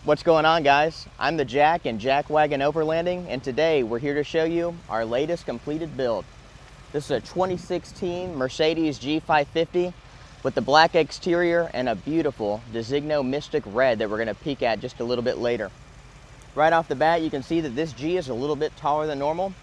What's going on, guys? I'm the Jack in Jack Wagon Overlanding, and today we're here to show you our latest completed build. This is a 2016 Mercedes G550 with the black exterior and a beautiful Designo Mystic Red that we're going to peek at just a little bit later. Right off the bat, you can see that this G is a little bit taller than normal.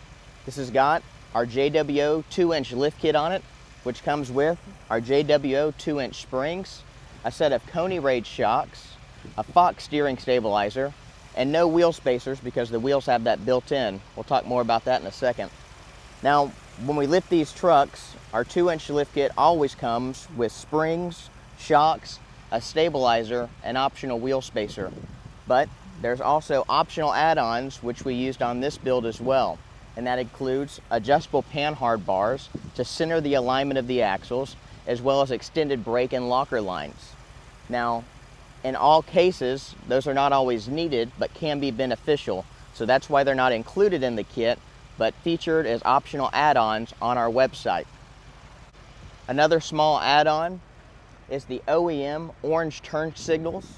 This has got our JWO 2-inch lift kit on it, which comes with our JWO 2-inch springs, a set of Coney Raid shocks, a Fox steering stabilizer, and no wheel spacers because the wheels have that built in. We'll talk more about that in a second. Now, when we lift these trucks, our 2-inch lift kit always comes with springs, shocks, a stabilizer, and optional wheel spacer. But there's also optional add-ons which we used on this build as well. And that includes adjustable Panhard bars to center the alignment of the axles, as well as extended brake and locker lines. Now, in all cases, those are not always needed, but can be beneficial. So that's why they're not included in the kit, but featured as optional add-ons on our website. Another small add-on is the OEM orange turn signals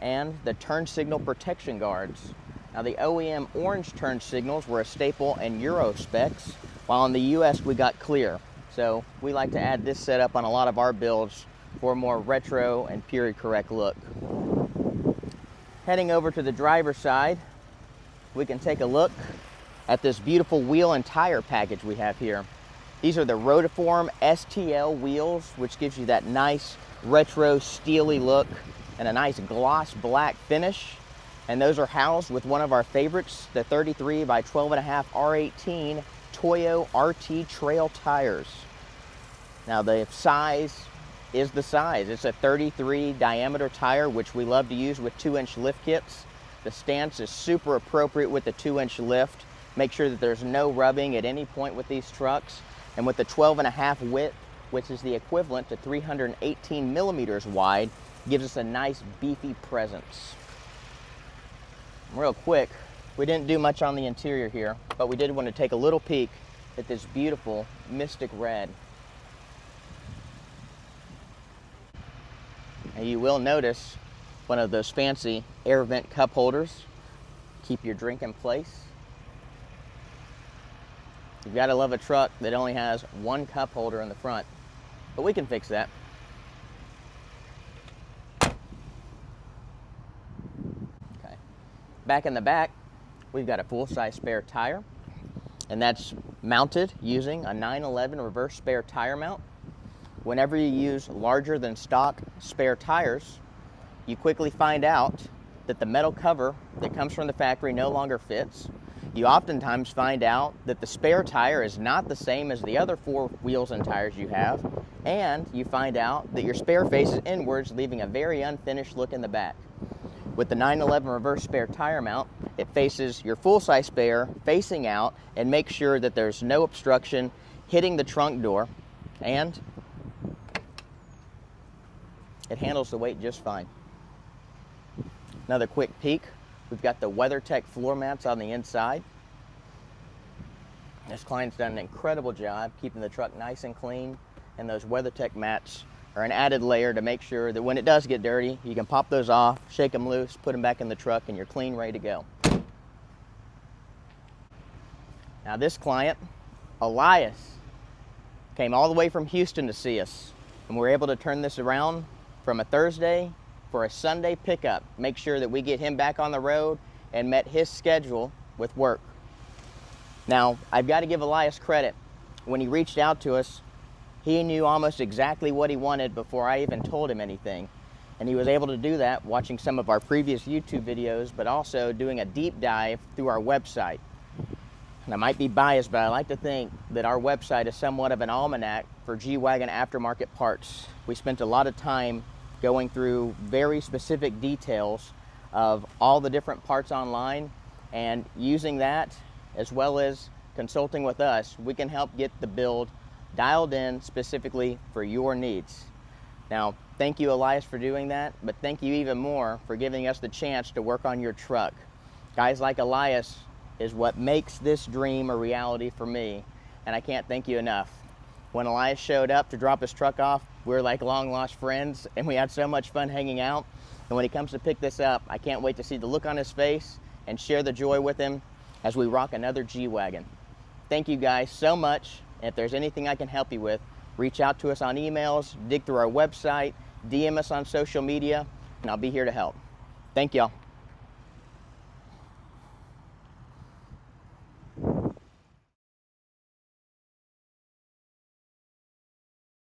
and the turn signal protection guards. Now, the OEM orange turn signals were a staple in Euro specs, while in the US we got clear. So we like to add this setup on a lot of our builds for a more retro and period correct look. Heading over to the driver's side, we can take a look at this beautiful wheel and tire package we have here. These are the Rotiform STL wheels, which gives you that nice retro steely look and a nice gloss black finish. And those are housed with one of our favorites, the 33 by 12.5 R18 Toyo RT Trail tires. Now, the size is the size. It's a 33 diameter tire, which we love to use with 2-inch lift kits. The stance is super appropriate with the 2-inch lift. Make sure that there's no rubbing at any point with these trucks. And with the 12.5 width, which is the equivalent to 318 millimeters wide, gives us a nice beefy presence. Real quick, we didn't do much on the interior here, but we did want to take a little peek at this beautiful Mystic Red. And you will notice one of those fancy air vent cup holders. Keep your drink in place. You've got to love a truck that only has one cup holder in the front, but we can fix that. Okay. Back in the back, we've got a full-size spare tire, and that's mounted using a 911 reverse spare tire mount. Whenever you use larger than stock spare tires, you quickly find out that the metal cover that comes from the factory no longer fits. You oftentimes find out that the spare tire is not the same as the other 4 wheels and tires you have, and you find out that your spare faces inwards, leaving a very unfinished look in the back. With the 911 reverse spare tire mount, it faces your full-size spare facing out and makes sure that there's no obstruction hitting the trunk door, and it handles the weight just fine. Another quick peek, we've got the WeatherTech floor mats on the inside. This client's done an incredible job keeping the truck nice and clean, and those WeatherTech mats are an added layer to make sure that when it does get dirty, you can pop those off, shake them loose, put them back in the truck, and you're clean, ready to go. Now, this client, Elias, came all the way from Houston to see us, and we're able to turn this around from a Thursday for a Sunday pickup. Make sure that we get him back on the road and met his schedule with work. Now, I've got to give Elias credit. When he reached out to us, he knew almost exactly what he wanted before I even told him anything. And he was able to do that watching some of our previous YouTube videos, but also doing a deep dive through our website. And I might be biased, but I like to think that our website is somewhat of an almanac for G Wagon aftermarket parts. We spent a lot of time going through very specific details of all the different parts online, and using that as well as consulting with us, we can help get the build dialed in specifically for your needs. Now, thank you, Elias, for doing that, but thank you even more for giving us the chance to work on your truck. Guys like Elias is what makes this dream a reality for me, and I can't thank you enough. When Elias showed up to drop his truck off, we were like long lost friends, and we had so much fun hanging out. And when he comes to pick this up, I can't wait to see the look on his face and share the joy with him as we rock another G Wagon. Thank you guys so much. And if there's anything I can help you with, reach out to us on emails, dig through our website, DM us on social media, and I'll be here to help. Thank y'all.